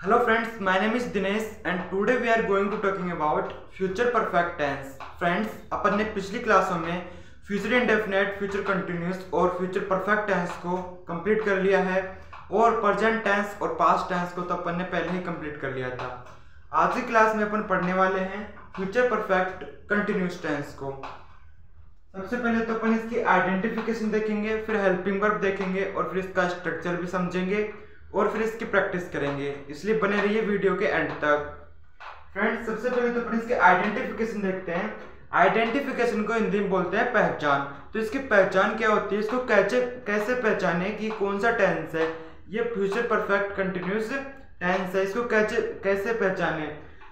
Hello friends, my name is Dinesh and today we are going to talking about future perfect tense. Friends, अपन ने पिछली क्लासों में future indefinite, future continuous और future perfect tense को complete कर लिया है और प्रेजेंट टेंस और पास्ट टेंस को तो अपन ने पहले ही कंप्लीट कर लिया था। आज की क्लास में अपन पढ़ने वाले हैं फ्यूचर परफेक्ट कंटिन्यूस टेंस को। सबसे पहले तो अपन इसकी आइडेंटिफिकेशन देखेंगे, फिर हेल्पिंग वर्ब देखेंगे और फिर इसका स्ट्रक्चर भी समझेंगे और फिर इसकी प्रैक्टिस करेंगे, इसलिए बने रहिए वीडियो के एंड तक। फ्रेंड्स, सबसे पहले तो अपन इसके आइडेंटिफिकेशन देखते हैं। आइडेंटिफिकेशन को हिंदी में बोलते हैं पहचान। तो इसकी पहचान क्या होती है, इसको कैसे पहचाने कि कौन सा टेंस है, ये फ्यूचर परफेक्ट कंटिन्यूस टेंस है, इसको कैसे पहचाने।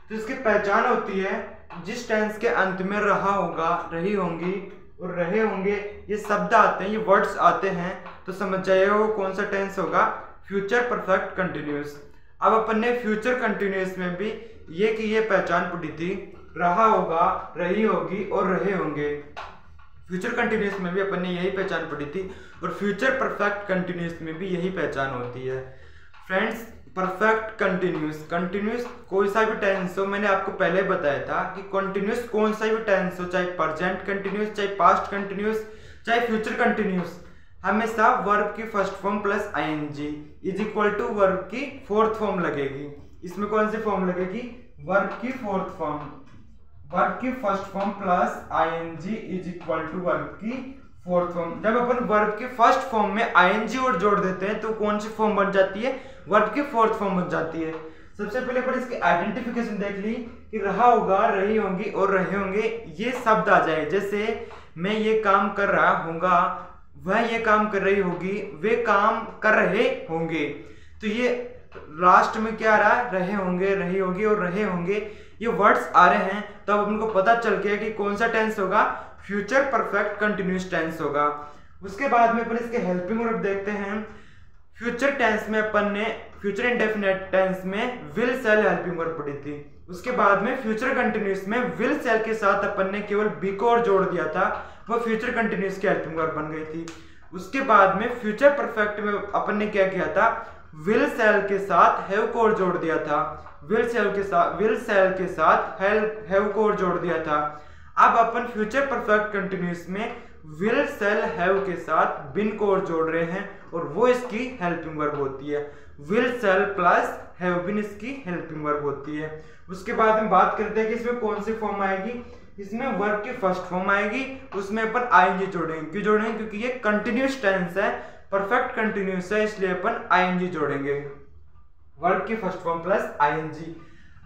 तो इसकी पहचान होती है जिस टेंस के अंत में रहा होगा, रही होंगी और रहे होंगे ये शब्द आते हैं, ये वर्ड्स आते हैं, तो समझ जाइएगा वो कौन सा टेंस होगा, फ्यूचर परफेक्ट कंटिन्यूस। अब अपन ने फ्यूचर कंटिन्यूस में भी ये पहचान पढ़ी थी, रहा होगा, रही होगी और रहे होंगे। फ्यूचर कंटिन्यूस में भी अपन ने यही पहचान पढ़ी थी और फ्यूचर परफेक्ट कंटिन्यूस में भी यही पहचान होती है। फ्रेंड्स, परफेक्ट कंटिन्यूस कोई सा भी टेंस हो, मैंने आपको पहले बताया था कि कंटिन्यूस कौन सा भी टेंस हो, चाहे प्रेजेंट कंटिन्यूस, चाहे पास्ट कंटिन्यूस, चाहे फ्यूचर कंटिन्यूस, हमेशा वर्ब की first form plus ING is equal to verb की फोर्थ फॉर्म लगेगी। इसमें कौन सी फॉर्म लगेगी, वर्ब की फोर्थ फॉर्म, वर्ब की first form plus ING is equal to verb की फोर्थ फॉर्म। जब अपन वर्ब की फर्स्ट फॉर्म में आईएनजी और जोड़ देते हैं तो कौन सी फॉर्म बन जाती है, वर्ब की फोर्थ फॉर्म बन जाती है। सबसे पहले अपन इसकी आइडेंटिफिकेशन देख ली कि रहा होगा, रही होंगी और रहे होंगे ये शब्द आ जाए। जैसे मैं ये काम कर रहा हूँगा, वह ये काम कर रही होगी, वे काम कर रहे होंगे, तो ये लास्ट में क्या आ रहा है, रहे होंगे, रही होगी और रहे होंगे, ये वर्ड्स आ रहे हैं। तो अब हमको पता चल गया कि कौन सा टेंस होगा, फ्यूचर परफेक्ट कंटिन्यूस टेंस होगा। उसके बाद में अपन इसके हेल्पिंग वर्ब देखते हैं। फ्यूचर टेंस में अपन ने फ्यूचर इंडेफिनेट टेंस में विल सेल हेल्पिंग वर्ब पढ़ी थी। उसके बाद में फ्यूचर कंटिन्यूस में विल सेल के साथ अपन ने केवल बी को और जोड़ दिया था, वो फ्यूचर कंटिन्यूस की हेल्पिंग वर्ब बन गई थी। उसके बाद में फ्यूचर परफेक्ट में अपन ने क्या किया था, विल सेल के साथ हैव को और जोड़ दिया था, विल सेल के साथ हैव को और जोड़ दिया था। अब अपन फ्यूचर परफेक्ट कंटिन्यूस में विल सेल हैव के साथ बिन को और जोड़ रहे हैं और वो इसकी हेल्पिंग वर्ब होती है। Will shall plus have been इसकी हेल्पिंग वर्ब होती है। उसके बाद हम बात करते हैं कि इसमें कौन सी फॉर्म आएगी। इसमें वर्ब की फर्स्ट फॉर्म आएगी, उसमें अपन आईएनजी जोड़ेंगे। क्यों जोड़ेंगे, क्योंकि ये कंटिन्यूस टेंस है, परफेक्ट कंटिन्यूस है, इसलिए अपन आईएनजी जोड़ेंगे, वर्ब की फर्स्ट फॉर्म प्लस आईएनजी।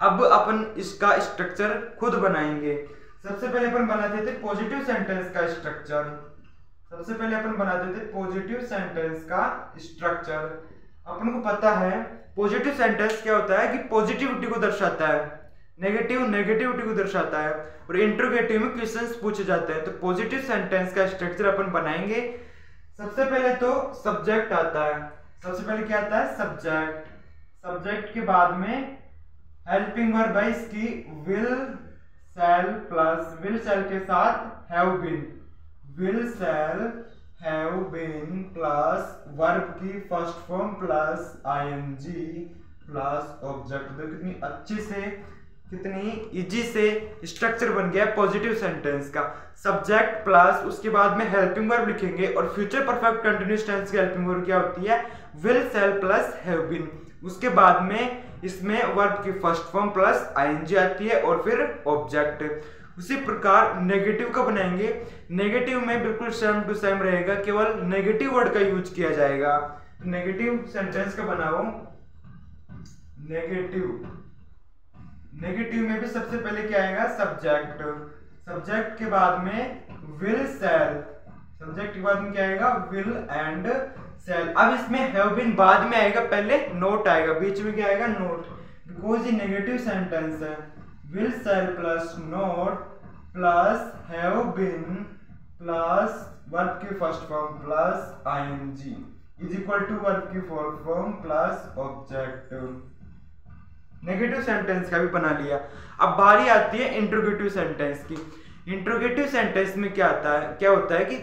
अब अपन इसका स्ट्रक्चर खुद बनाएंगे। सबसे पहले अपन बनाते थे पॉजिटिव सेंटेंस का स्ट्रक्चर। सबसे पहले अपन बनाते थे पॉजिटिव सेंटेंस का स्ट्रक्चर। अपन को पता है पॉजिटिव सेंटेंस क्या होता है कि पॉजिटिविटी को दर्शाता है, नेगेटिविटी को दर्शाता है और इंटरोगेटिव में क्वेश्चंस पूछे जाते हैं। तो पॉजिटिव सेंटेंस का स्ट्रक्चर अपन बनाएंगे। सबसे पहले तो सब्जेक्ट आता है। सबसे पहले क्या आता है, सब्जेक्ट। सब्जेक्ट के बाद में हेल्पिंग वर्ब है इसकी will shall plus will shall के साथ have been, will shall have been plus verb की first form plus ING plus object. देखो कितनी अच्छी से, कितनी इजी से स्ट्रक्चर बन गया पॉजिटिव सेंटेंस का। सब्जेक्ट प्लस उसके बाद में हेल्पिंग वर्ब लिखेंगे और फ्यूचर परफेक्ट कंटिन्यूस टेंस की हेल्पिंग वर्ब क्या होती है, will shall plus have been. उसके बाद में इसमें वर्ब की फर्स्ट फॉर्म प्लस आईएनजी आती है और फिर ऑब्जेक्ट। उसी प्रकार नेगेटिव का बनाएंगे। नेगेटिव में बिल्कुल सेम टू सेम रहेगा, केवल नेगेटिव वर्ड का यूज किया जाएगा। नेगेटिव सेंटेंस का बनाओ, नेगेटिव में भी सबसे पहले क्या आएगा, सब्जेक्ट। सब्जेक्ट के बाद में विल सेल, सब्जेक्ट के बाद में क्या आएगा, विल एंड सेल। अब इसमें हैव बीन बाद में आएगा, पहले नोट आएगा, बीच में क्या आएगा, नोट, बिकॉज ये नेगेटिव सेंटेंस है। Will shall plus not plus have been plus verb की first form plus ING is equal to verb की fourth form plus object. Negative sentence का भी बना लिया। अब बारी आती है इंट्रोगेटिव सेंटेंस की। इंट्रोगेटिव सेंटेंस में क्या आता है, क्या होता है कि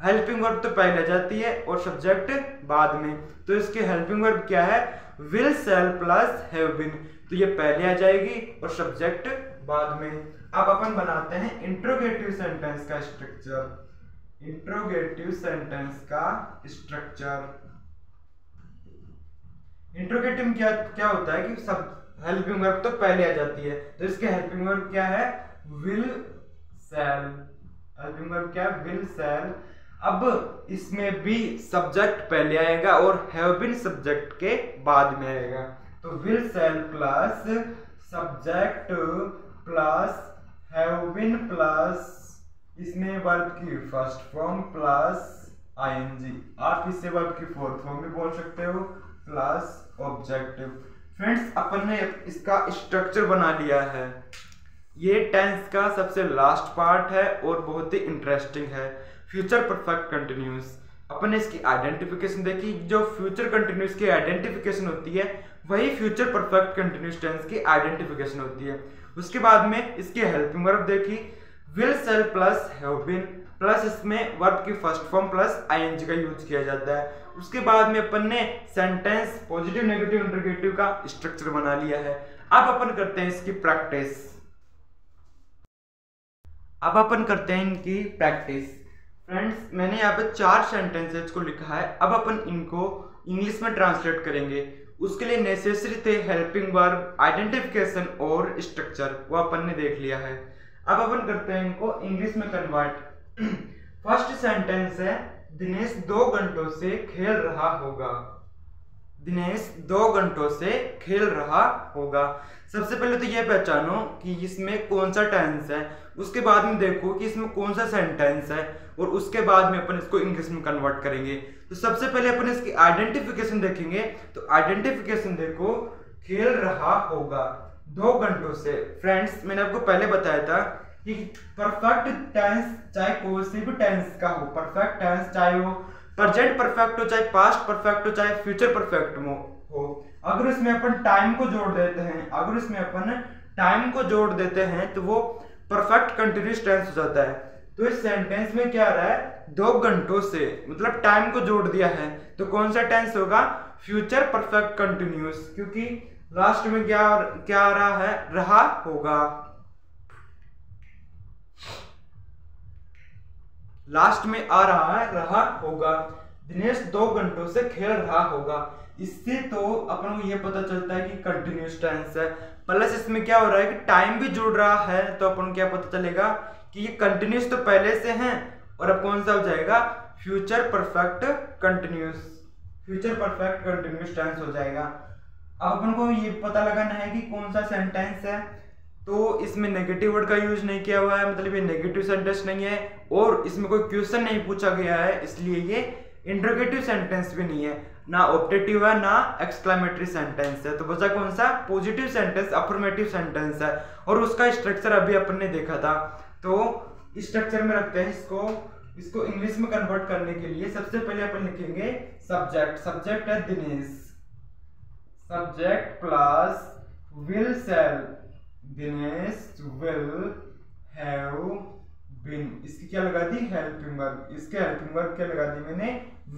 हेल्पिंग वर्ब तो पहले आ जाती है और सब्जेक्ट बाद में, तो इसके हेल्पिंग वर्ब क्या है, will shall plus have been, तो ये पहले आ जाएगी और सब्जेक्ट बाद में। अब अपन बनाते हैं इंट्रोगेटिव सेंटेंस का स्ट्रक्चर। इंट्रोगेटिव सेंटेंस का स्ट्रक्चर, इंट्रोगेटिव क्या क्या होता है कि सब हेल्पिंग वर्ब तो पहले आ जाती है, तो इसके हेल्पिंग वर्ब क्या है, विल शैल। हेल्पिंग वर्ब क्या है, विल शैल। अब इसमें भी सब्जेक्ट पहले आएगा और हैव बीन सब्जेक्ट के बाद में आएगा, तो will shall plus subject plus have been plus इसमें वर्ब की फर्स्ट फॉर्म प्लस आईएनजी, आप इससे वर्ब की फोर्थ फॉर्म भी बोल सकते हो, प्लस ऑब्जेक्टिव। फ्रेंड्स अपन ने इसका स्ट्रक्चर बना लिया है। ये टेंस का सबसे लास्ट पार्ट है और बहुत ही इंटरेस्टिंग है, फ्यूचर परफेक्ट कंटिन्यूस। अपन ने इसकी आइडेंटिफिकेशन देखी, जो फ्यूचर कंटिन्यूस की आइडेंटिफिकेशन होती है वही फ्यूचर परफेक्ट कंटिन्यूस टेंस की आइडेंटिफिकेशन होती है। उसके बाद में इसकी हेल्पिंग वर्ब देखी, will shall plus have been plus इसमें वर्ब की फर्स्ट फॉर्म प्लस आईएनजी का यूज किया जाता है। उसके बाद में अपन ने सेंटेंस पॉजिटिव नेगेटिव इंटरोगेटिव का स्ट्रक्चर बना लिया है। अब अपन करते हैं इसकी प्रैक्टिस। अब अपन करते हैं इनकी प्रैक्टिस। फ्रेंड्स मैंने यहाँ पे 4 सेंटेंसेस को लिखा है, अब अपन इनको इंग्लिश में ट्रांसलेट करेंगे। उसके लिए नेसेसरी थे हेल्पिंग वर्ब, आइडेंटिफिकेशन और स्ट्रक्चर, वो अपन ने देख लिया है। अब अपन करते हैं इनको इंग्लिश में कन्वर्ट। फर्स्ट सेंटेंस है, दिनेश 2 घंटों से खेल रहा होगा। दिनेश 2 घंटों से खेल रहा होगा। सबसे पहले तो यह पहचानो कि इसमें कौन सा टेंस है, उसके बाद में देखो कि इसमें कौन सा सेंटेंस है और उसके बाद में अपन इसको इंग्लिश में कन्वर्ट करेंगे। तो सबसे पहले अपन इसकी आइडेंटिफिकेशन देखेंगे, तो आइडेंटिफिकेशन देखो, खेल रहा होगा 2 घंटों से। फ्रेंड्स मैंने आपको पहले बताया था कि परफेक्ट टेंस चाहे कोई सी भी टेंस का हो, परफेक्ट टेंस चाहे वो प्रेजेंट परफेक्ट हो, चाहे पास्ट परफेक्ट हो, चाहे फ्यूचर परफेक्ट हो, अगर इसमें अपन टाइम को जोड़ देते हैं, अगर इसमें अपन टाइम को जोड़ देते हैं तो वो परफेक्ट कंटिन्यूअस टेंस हो जाता है। तो इस सेंटेंस में क्या आ रहा है, 2 घंटों से मतलब टाइम को जोड़ दिया है, तो कौन सा टेंस होगा, फ्यूचर परफेक्ट कंटिन्यूअस, क्योंकि लास्ट में क्या आ रहा है, रहा होगा। लास्ट में आ रहा है रहा होगा। दिनेश 2 घंटों से खेल रहा होगा, इससे तो अपन को ये पता चलता है कि कंटिन्यूअस टेंस है, प्लस इसमें क्या हो रहा है कि टाइम भी जुड़ रहा है, तो अपन को क्या पता चलेगा कि ये कंटिन्यूअस तो पहले से है और अब कौन सा हो जाएगा, future perfect continuous, future perfect continuous tense हो जाएगा। अब अपन को ये पता लगाना है कि कौन सा सेंटेंस है, तो इसमें नेगेटिव वर्ड का यूज नहीं किया हुआ है, मतलब ये नेगेटिव सेंटेंस नहीं है और इसमें कोई क्वेश्चन नहीं पूछा गया है, इसलिए ये इंट्रोगेटिव सेंटेंस भी नहीं है, ना ऑप्टेटिव है ना एक्सक्लेमेटरी सेंटेंस है। तो बचा कौन सा, पॉजिटिव सेंटेंस, अफर्मेटिव सेंटेंस है, और उसका स्ट्रक्चर अभी अपन ने देखा था। तो स्ट्रक्चर में रखते हैं इसको इंग्लिश में कन्वर्ट करने के लिए सबसे पहले अपन लिखेंगे सब्जेक्ट। सब्जेक्ट है Dinesh, subject plus will shall, Dinesh will have been, इसकी क्या लगा दी, हेल्पिंग वर्ब। इसके हेल्पिंग वर्ब क्या लगा दी मैंने,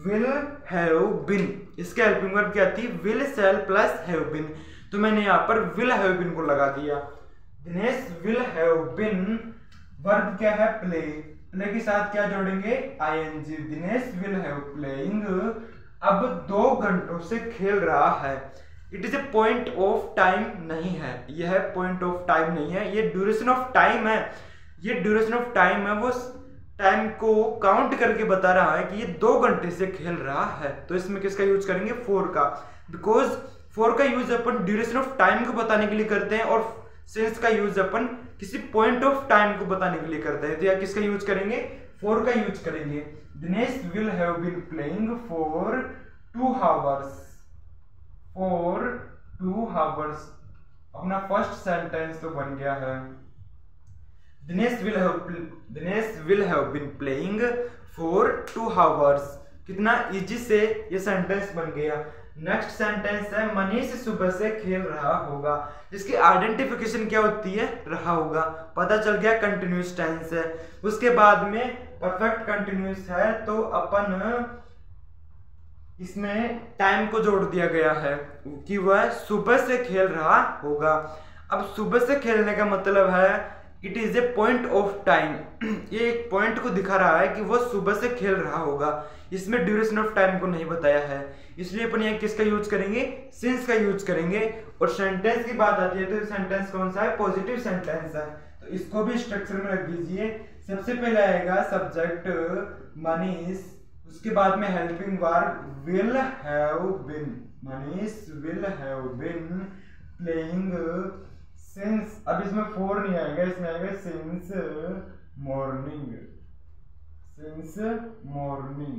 विल हैव बीन। इसके हेल्पिंग वर्ब क्या थी, will shall plus have been, तो मैंने यहाँ पर विल हैव बीन को लगा दिया। Dinesh will have been, verb क्या है, प्ले, प्ले के साथ क्या जोड़ेंगे, ING. Dinesh will have playing, अब 2 घंटों से खेल रहा है। It is a point of time नहीं है, यह पॉइंट ऑफ टाइम नहीं है, ये ड्यूरेशन ऑफ टाइम है। ये ड्यूरेशन ऑफ टाइम है, वो टाइम को काउंट करके बता रहा है कि ये 2 घंटे से खेल रहा है। तो इसमें किसका यूज करेंगे, फॉर का, बिकॉज फॉर का use upon duration of time को बताने के लिए करते हैं और सिंस का यूज अपन किसी पॉइंट ऑफ टाइम को बताने के लिए करते हैं। तो या किसका यूज करेंगे, फॉर का यूज करेंगे। Dinesh will have been playing for 2 hours, for 2 hours. अपना फर्स्ट सेंटेंस तो बन गया है, Dinesh will have been playing for 2 hours. कितना इजी से ये सेंटेंस बन गया। नेक्स्ट सेंटेंस है मनीष सुबह से खेल रहा होगा। इसकी आइडेंटिफिकेशन क्या होती है? रहा होगा। पता चल गया कंटिन्यूस टेंस है। उसके बाद में परफेक्ट कंटिन्यूस है तो अपन इसमें टाइम को जोड़ दिया गया है कि वह सुबह से खेल रहा होगा। अब सुबह से खेलने का मतलब है it is a point of time. ये एक पॉइंट को दिखा रहा है कि वह सुबह से खेल रहा होगा। इसमें ड्यूरेशन ऑफ टाइम को नहीं बताया है, इसलिए अपन यहाँ किसका यूज करेंगे? सिंस का यूज करेंगे। और सेंटेंस की बात आती है तो सेंटेंस कौन सा है? पॉजिटिव सेंटेंस है। तो इसको भी स्ट्रक्चर में रख दीजिए। सबसे पहले आएगा सब्जेक्ट मनीष, उसके बाद में helping verb will have been. Manish will have been playing since. अब इसमें फोर नहीं आएगा, इसमें आएगा since morning. Since morning.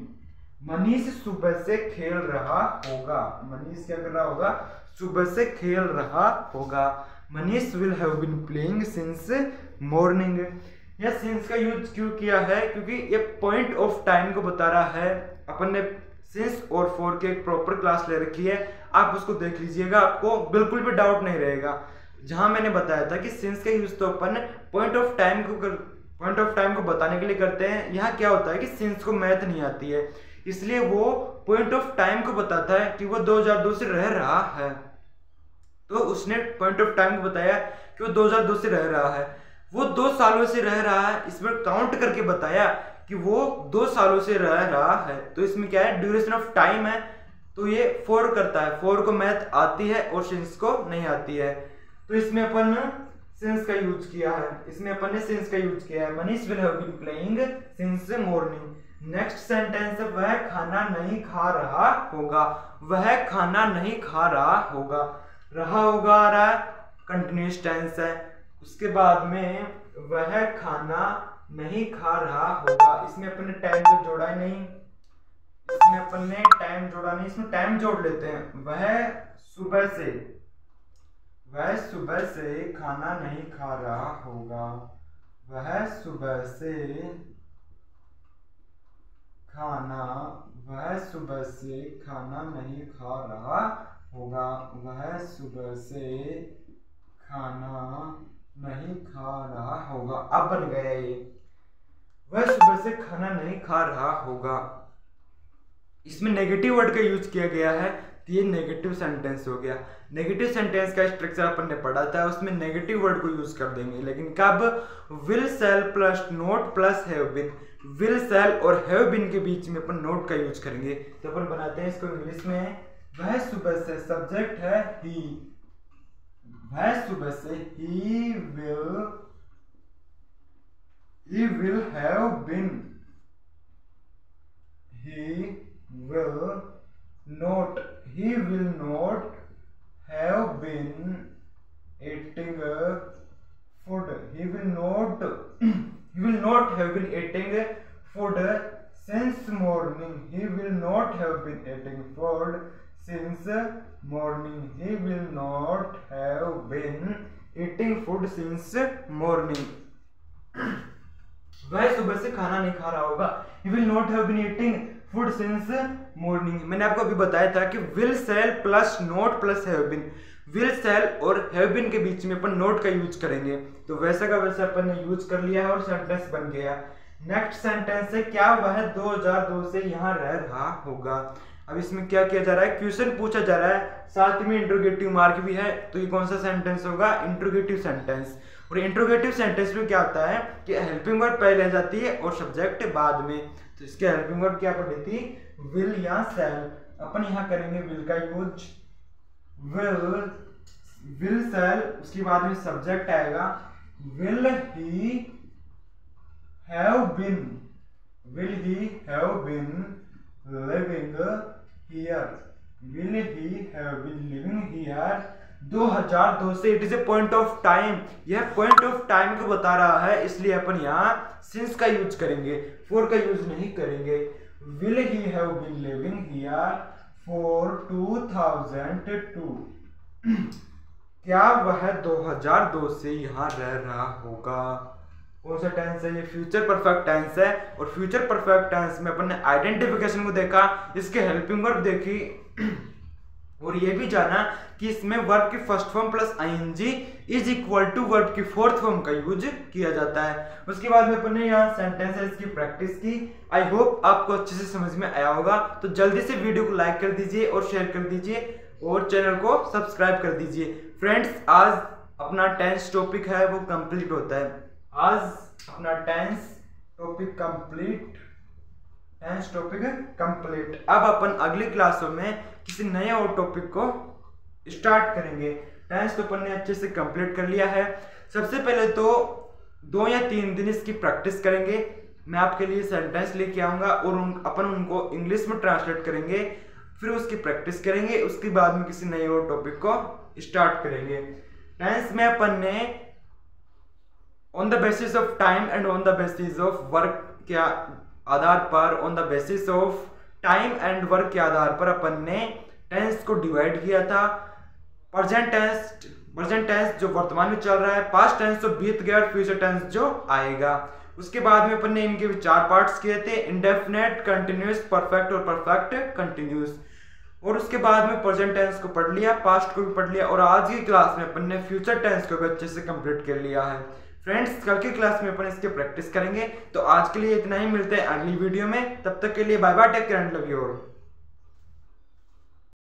Manish सुबह से खेल रहा होगा। मनीष क्या कर रहा होगा? सुबह से खेल रहा होगा। Manish will have been playing since morning. यह सिंस का यूज क्यों किया है? क्योंकि ये पॉइंट ऑफ टाइम को बता रहा है। अपन ने सिंस और फॉर की एक प्रॉपर क्लास ले रखी है, आप उसको देख लीजिएगा, आपको बिल्कुल भी डाउट नहीं रहेगा। जहां मैंने बताया था कि सिंस का यूज तो अपन पॉइंट ऑफ टाइम को बताने के लिए करते हैं। यहाँ क्या होता है कि सिंस को मैथ नहीं आती है, इसलिए वो पॉइंट ऑफ टाइम को बताता है कि वो 2002 से रह रहा है। तो उसने पॉइंट ऑफ टाइम को बताया कि वो 2002 से रह रहा है। वो 2 सालों से रह रहा है, इसमें काउंट करके बताया कि वो 2 सालों से रह रहा है। तो इसमें क्या है? ड्यूरेशन ऑफ टाइम है, तो ये 4 करता है। 4 को मैथ आती है और सिंस को नहीं आती है, तो इसमें अपन सिंस का यूज किया है। इसमें अपन ने सिंस का यूज किया है। Manish will have been playing since morning. Next sentence है वह खाना नहीं खा रहा होगा। वह खाना नहीं खा रहा होगा। रहा होगा आ रहा है, कंटिन्यूस टेंस है। उसके बाद में वह खाना नहीं खा रहा होगा। इसमें अपन ने टाइम तो जोड़ा ही नहीं, इसमें अपन ने टाइम जोड़ा नहीं, इसमें टाइम जोड़ लेते हैं। वह सुबह से खाना नहीं खा रहा होगा। वह सुबह से खाना नहीं खा रहा होगा। वह सुबह से खाना नहीं खा रहा होगा। अब बन गया ये, वह सुबह से खाना नहीं खा रहा होगा। इसमें नेगेटिव वर्ड का यूज किया गया है, तो ये नेगेटिव सेंटेंस हो गया। नेगेटिव सेंटेंस का स्ट्रक्चर अपन ने पढ़ा था, उसमें नेगेटिव वर्ड को यूज कर देंगे, लेकिन कब? Will shall plus not plus have been. Will shall और हैव बीन के बीच में अपन नोट का यूज करेंगे। तो अपन बनाते हैं इसको इंग्लिश में। वह सुबह से, सब्जेक्ट है ही, वह सुबह से ही will have been, he will not have been eating food. He will not have been eating food since morning. He will not have been eating food since morning. He will not have been eating food since morning. वह सुबह से खाना नहीं खा रहा होगा। He will not have been eating food since morning। मैंने आपको अभी बताया था कि will shall plus not plus have been। will shall और have been के बीच में अपन नोट का यूज करेंगे, तो वैसा का वैसा अपन ने यूज कर लिया है और सेंटेंस बन गया। नेक्स्ट सेंटेंस है क्या वह 2002 से यहाँ रह रहा होगा। अब इसमें क्या किया जा रहा है? क्वेश्चन पूछा जा रहा है, साथ में इंट्रोगेटिव मार्क भी है, तो ये कौन सा सेंटेंस होगा? Interrogative sentence. और इंट्रोगेटिव सेंटेंस में क्या होता है कि हेल्पिंग वर्ब पहले आ जाती है और सब्जेक्ट बाद में। तो इसके हेल्पिंग वर्ब क्या पढ़ी थी? विल या सेल। अपन यहाँ करेंगे विल का यूज। विल सेल, उसके बाद में सब्जेक्ट आएगा। Will he have been living here. Will he have been living here 2002 से। It is a point of time. यह पॉइंट ऑफ टाइम को बता रहा है, इसलिए अपन यहाँ सिंस का यूज करेंगे, फॉर का यूज नहीं करेंगे। Will he have been living here for 2002। क्या वह 2002 से यहाँ रह रहा होगा? कौन सा टेंस है ये? फ्यूचर परफेक्ट टेंस है। और फ्यूचर परफेक्ट टेंस में अपन ने आइडेंटिफिकेशन को देखा, इसके हेल्पिंग वर्ब देखी, और ये भी जाना कि इसमें वर्ब की first form plus ING is equal to verb की फोर्थ फॉर्म का यूज किया जाता है। उसके बाद में अपन ने यहाँ सेंटेंसेस की प्रैक्टिस की। आई होप आपको अच्छे से समझ में आया होगा। तो जल्दी से वीडियो को लाइक कर दीजिए और शेयर कर दीजिए और चैनल को सब्सक्राइब कर दीजिए। फ्रेंड्स, आज अपना टेंस टॉपिक है वो कंप्लीट होता है। आज अपना टेंस टॉपिक कंप्लीट। अब अपन अगली क्लासों में किसी नए और टॉपिक को स्टार्ट करेंगे। टेंस तो अपन ने अच्छे से कंप्लीट कर लिया है। सबसे पहले तो 2 या 3 दिन इसकी प्रैक्टिस करेंगे। मैं आपके लिए सेंटेंस लेके आऊंगा और अपन उनको इंग्लिश में ट्रांसलेट करेंगे, फिर उसकी प्रैक्टिस करेंगे। उसके बाद में किसी नए और टॉपिक को स्टार्ट करेंगे। टेंस में अपन ने on the basis of time and on the basis of work के आधार पर, on the basis of time and work के आधार पर अपन ने टेंस को डिवाइड किया था। प्रेजेंट टेंस जो वर्तमान में चल रहा है, पास्ट टेंस जो बीत गया और फ्यूचर टेंस जो आएगा। उसके बाद में अपन ने इनके 4 पार्ट्स किए थे, इंडेफिनेट, कंटिन्यूअस, परफेक्ट और परफेक्ट कंटिन्यूअस। और उसके बाद में प्रेजेंट टेंस को पढ़ लिया, पास्ट को भी पढ़ लिया और आज की क्लास में अपन ने फ्यूचर टेंस को भी अच्छे से कंप्लीट कर लिया है। फ्रेंड्स, कल की क्लास में अपन इसके प्रैक्टिस करेंगे। तो आज के लिए इतना ही, मिलते हैं अगली वीडियो में। तब तक के लिए bye bye, take care and love you all.